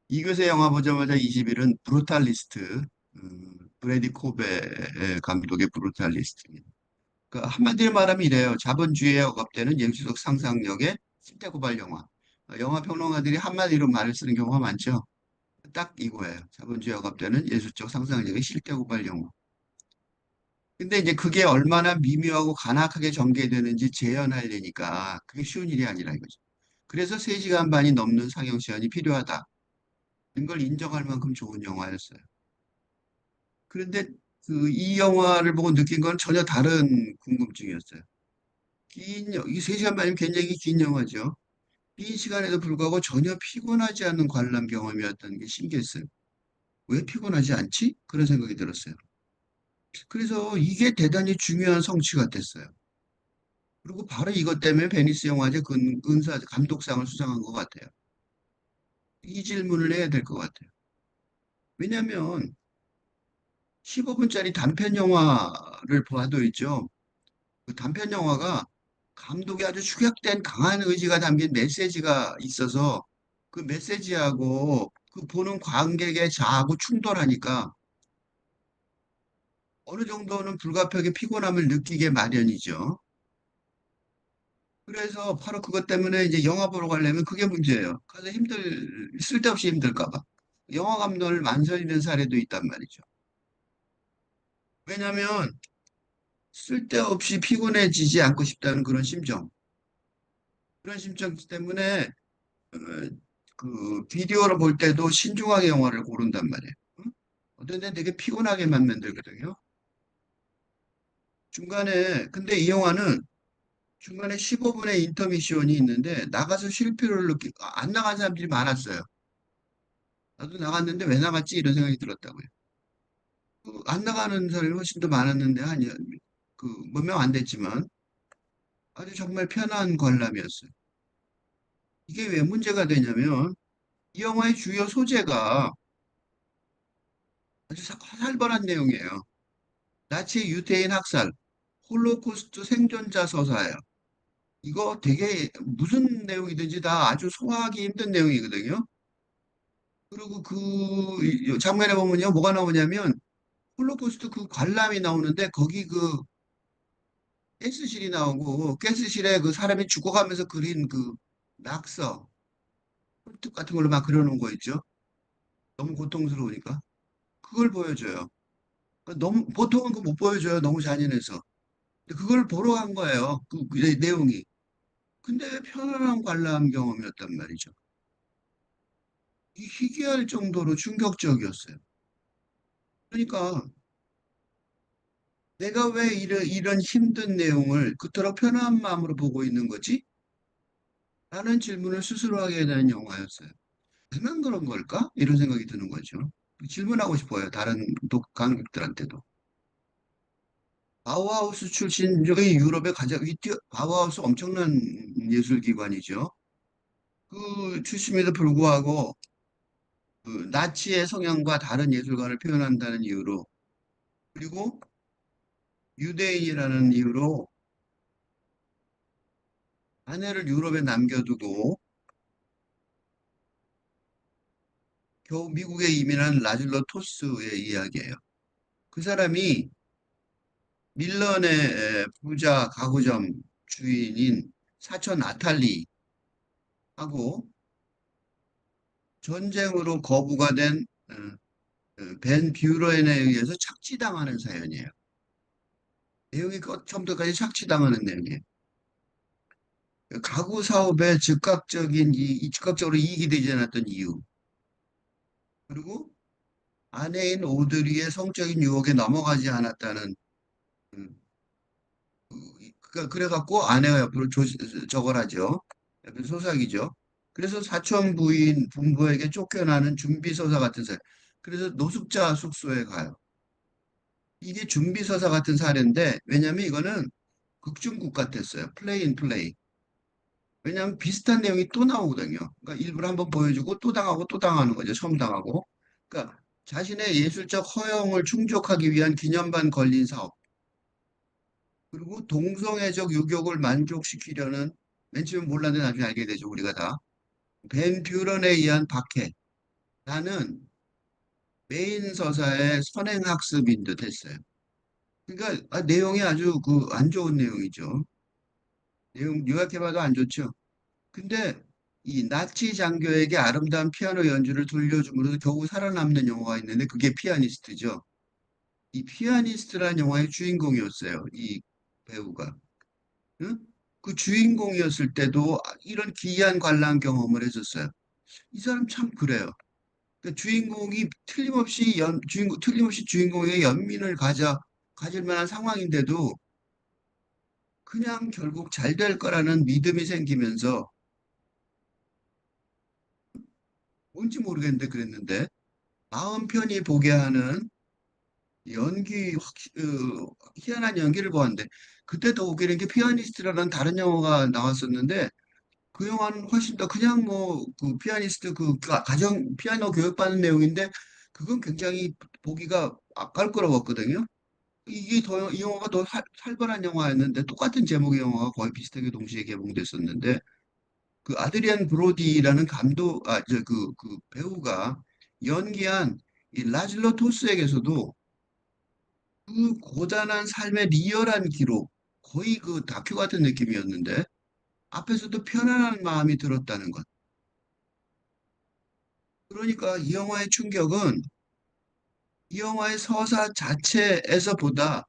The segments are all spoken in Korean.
이것의 영화 보자마자 20일은 브루탈리스트, 브래디 코베 감독의 브루탈리스트입니다. 그 한마디로 말하면 이래요. 자본주의에 억압되는 예술적 상상력의 실대 고발 영화. 영화 평론가들이 한마디로 말을 쓰는 경우가 많죠. 딱 이거예요. 자본주의에 억압되는 예술적 상상력의 실대 고발 영화. 근데 이제 그게 얼마나 미묘하고 간악하게 전개되는지 재현하려니까 그게 쉬운 일이 아니라 이거죠. 그래서 3시간 반이 넘는 상영 시간이 필요하다. 이걸 인정할 만큼 좋은 영화였어요. 그런데 이 영화를 보고 느낀 건 전혀 다른 궁금증이었어요. 이 3시간 반이면 굉장히 긴 영화죠. 긴 시간에도 불구하고 전혀 피곤하지 않는 관람 경험이었다는 게 신기했어요. 왜 피곤하지 않지? 그런 생각이 들었어요. 그래서 이게 대단히 중요한 성취 같았어요. 그리고 바로 이것 때문에 베니스 영화제 은사 감독상을 수상한 것 같아요. 이 질문을 해야 될 것 같아요. 왜냐하면 15분짜리 단편 영화를 봐도 있죠. 그 단편 영화가 감독이 아주 축약된 강한 의지가 담긴 메시지가 있어서 그 메시지하고 그 보는 관객의 자아하고 충돌하니까 어느 정도는 불가피하게 피곤함을 느끼게 마련이죠. 그래서 바로 그것 때문에 이제 영화 보러 가려면 그게 문제예요. 가서 쓸데없이 힘들까 봐. 영화 감독을 망설이는 사례도 있단 말이죠. 왜냐하면 쓸데없이 피곤해지지 않고 싶다는 그런 심정. 그런 심정 때문에 어, 그 비디오를 볼 때도 신중하게 영화를 고른단 말이에요. 응? 어떤 데는 되게 피곤하게만 만들거든요. 근데 이 영화는 중간에 15분의 인터미션이 있는데 나가서 쉴 필요를 안 나간 사람들이 많았어요. 나도 나갔는데 왜 나갔지? 이런 생각이 들었다고요. 안 나가는 사람이 훨씬 더 많았는데, 몇 명 안 됐지만 아주 정말 편한 관람이었어요. 이게 왜 문제가 되냐면 이 영화의 주요 소재가 아주 살벌한 내용이에요. 나치 유태인 학살, 홀로코스트 생존자 서사예요. 이거 되게 무슨 내용이든지 다 아주 소화하기 힘든 내용이거든요. 그리고 장면에 보면요, 뭐가 나오냐면 홀로코스트 그 관람이 나오는데 거기 그 가스실이 나오고 가스실에 그 사람이 죽어가면서 그린 그 낙서, 홀뚝 같은 걸로 막 그려놓은 거 있죠. 너무 고통스러우니까 그걸 보여줘요. 그러니까 너무 보통은 그 못 보여줘요. 너무 잔인해서. 근데 그걸 보러 간 거예요. 그 내용이. 근데 편안한 관람 경험이었단 말이죠. 이 희귀할 정도로 충격적이었어요. 그러니까 내가 왜 이런 힘든 내용을 그토록 편안한 마음으로 보고 있는 거지? 라는 질문을 스스로 하게 되는 영화였어요. 왜만 그런 걸까? 이런 생각이 드는 거죠. 질문하고 싶어요. 다른 관객들한테도. 바우하우스 출신 저기 유럽의 가장 바우하우스 엄청난 예술기관이죠. 그 출신에도 불구하고 그 나치의 성향과 다른 예술관을 표현한다는 이유로 그리고 유대인이라는 이유로 아내를 유럽에 남겨두고 겨우 미국에 이민한 라줄로 토스의 이야기예요. 그 사람이 밀런의 부자 가구점 주인인 사촌 아탈리하고 전쟁으로 거부가 된 벤 뷰런에 의해서 착취당하는 사연이에요. 내용이 처음부터까지 착취당하는 내용이에요. 가구 사업에 즉각적으로 이익이 되지 않았던 이유, 그리고 아내인 오드리의 성적인 유혹에 넘어가지 않았다는, 음, 그래갖고 아내가 옆으로 저걸 하죠. 옆에 소삭이죠. 그래서 사촌 부부에게 쫓겨나는 준비서사 같은 사례. 그래서 노숙자 숙소에 가요. 이게 준비서사 같은 사례인데, 왜냐면 이거는 극중국 같았어요. 플레이 인 플레이. 왜냐하면 비슷한 내용이 또 나오거든요. 그러니까 일부러 한번 보여주고 또 당하고 또 당하는 거죠. 처음 당하고. 그러니까 자신의 예술적 허영을 충족하기 위한 기념반 걸린 사업. 그리고 동성애적 유격을 만족시키려는 맨 처음 몰랐는데 나중에 알게 되죠. 우리가 다. 벤 뷰런에 의한 박해. 나는 메인 서사의 선행학습인 듯 했어요. 그러니까 내용이 아주 그 안 좋은 내용이죠. 내용 요약해봐도 안 좋죠. 근데 이 나치 장교에게 아름다운 피아노 연주를 들려줌으로써 겨우 살아남는 영화가 있는데 그게 피아니스트죠. 이 피아니스트라는 영화의 주인공이었어요. 이 배우가. 응? 그 주인공이었을 때도 이런 기이한 관람 경험을 했었어요. 이 사람 참 그래요. 그 주인공이 틀림없이 주인공에게 연민을 가질 만한 상황인데도 그냥 결국 잘 될 거라는 믿음이 생기면서 뭔지 모르겠는데 그랬는데 마음 편히 보게 하는 희한한 연기를 보았는데 그때 더 웃기는 게 피아니스트라는 다른 영화가 나왔었는데 그 영화는 훨씬 더 그냥 뭐 그 피아니스트 가정 피아노 교육받는 내용인데 그건 굉장히 보기가 깔끔거웠거든요. 이 영화가 더 살벌한 영화였는데 똑같은 제목의 영화가 거의 비슷하게 동시에 개봉됐었는데 그 아드리안 브로디라는 그 배우가 연기한 이 라즐로 토스에게서도 그 고단한 삶의 리얼한 기록, 거의 그 다큐 같은 느낌이었는데 앞에서도 편안한 마음이 들었다는 것. 그러니까 이 영화의 충격은 이 영화의 서사 자체에서보다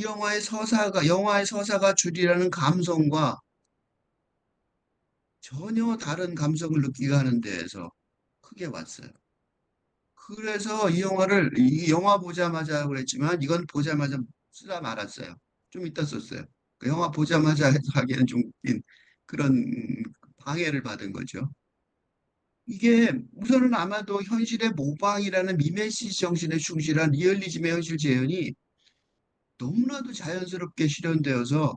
영화의 서사가 줄이라는 감성과 전혀 다른 감성을 느끼게 하는 데에서 크게 왔어요. 그래서 이 영화 보자마자 그랬지만 이건 보자마자 쓰다 말았어요. 좀 이따 썼어요. 그 영화 보자마자 해서 하기에는 좀 웃긴 그런 방해를 받은 거죠. 이게 우선은 아마도 현실의 모방이라는 미메시스 정신에 충실한 리얼리즘의 현실 재현이 너무나도 자연스럽게 실현되어서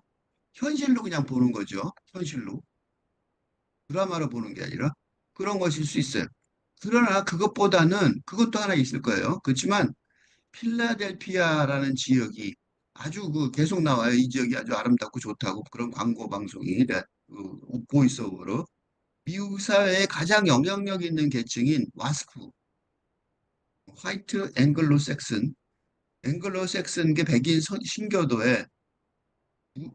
현실로 그냥 보는 거죠. 현실로. 드라마로 보는 게 아니라 그런 것일 수 있어요. 그러나 그것도 하나 있을 거예요. 그렇지만 필라델피아라는 지역이 아주 계속 나와요. 이 지역이 아주 아름답고 좋다고 그런 광고 방송이 보이스오버로 미국 사회의 가장 영향력 있는 계층인 와스프, 화이트 앵글로 섹슨계 백인 신교도에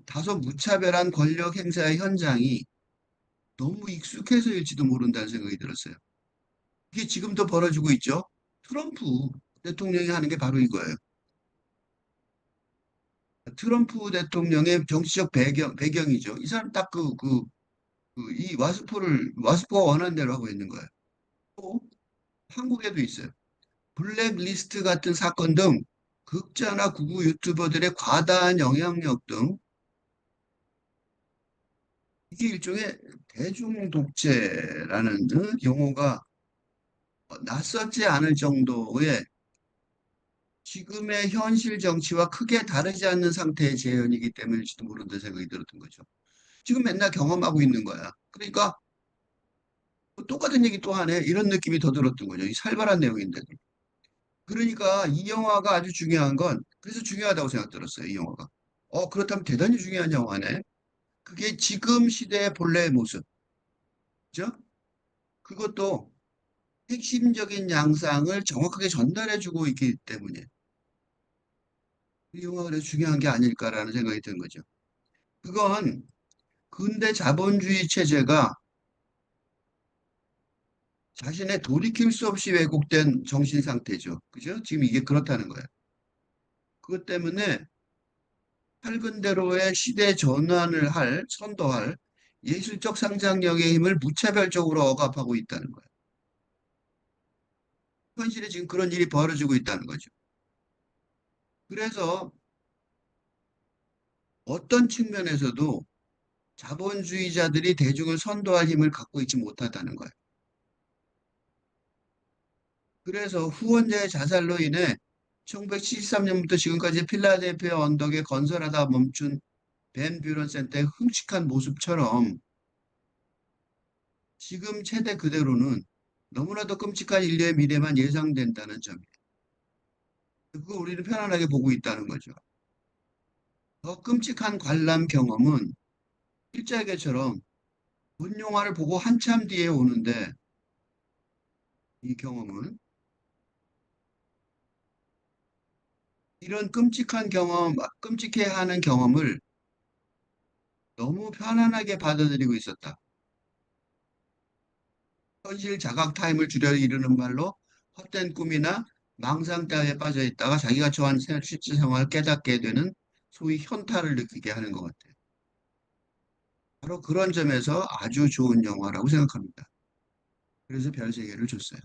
다소 무차별한 권력 행사의 현장이 너무 익숙해서일지도 모른다는 생각이 들었어요. 이게 지금도 벌어지고 있죠. 트럼프 대통령이 하는 게 바로 이거예요. 트럼프 대통령의 정치적 배경이죠. 이 사람 딱 이 와스프가 원하는 대로 하고 있는 거예요. 또 한국에도 있어요. 블랙리스트 같은 사건 등 극자나 극우 유튜버들의 과다한 영향력 등 이게 일종의 대중 독재라는 용어가 낯설지 않을 정도의 지금의 현실 정치와 크게 다르지 않는 상태의 재현이기 때문일지도 모른다 생각이 들었던 거죠. 지금 맨날 경험하고 있는 거야. 그러니까 똑같은 얘기 또 하네. 이런 느낌이 더 들었던 거죠. 이 살벌한 내용인데도. 그러니까 이 영화가 아주 중요한 건 그래서 중요하다고 생각 들었어요. 이 영화가. 그렇다면 대단히 중요한 영화네. 그게 지금 시대의 본래의 모습. 그죠? 그것도 핵심적인 양상을 정확하게 전달해주고 있기 때문에 이 영화가 그래서 중요한 게 아닐까라는 생각이 드는 거죠. 그건 근대 자본주의 체제가 자신의 돌이킬 수 없이 왜곡된 정신 상태죠. 그죠? 지금 이게 그렇다는 거예요. 그것 때문에 밝은 대로의 시대 선도할 예술적 상상력의 힘을 무차별적으로 억압하고 있다는 거예요. 현실에 지금 그런 일이 벌어지고 있다는 거죠. 그래서 어떤 측면에서도 자본주의자들이 대중을 선도할 힘을 갖고 있지 못하다는 거예요. 그래서 후원자의 자살로 인해 1973년부터 지금까지 필라델피아 언덕에 건설하다 멈춘 벤 뷰런 센터의 흉측한 모습처럼 지금 세대 그대로는 너무나도 끔찍한 인류의 미래만 예상된다는 점이에요. 그거 우리는 편안하게 보고 있다는 거죠. 더 끔찍한 관람 경험은 일자에게처럼 본 영화를 보고 한참 뒤에 오는데 이 경험은 이런 끔찍한 경험, 끔찍해하는 경험을 너무 편안하게 받아들이고 있었다. 현실 자각 타임을 줄여 이르는 말로 헛된 꿈이나 망상 따위에 빠져 있다가 자기가 처한 실제 상황을 깨닫게 되는 소위 현타를 느끼게 하는 것 같아요. 바로 그런 점에서 아주 좋은 영화라고 생각합니다. 그래서 별 3개를 줬어요.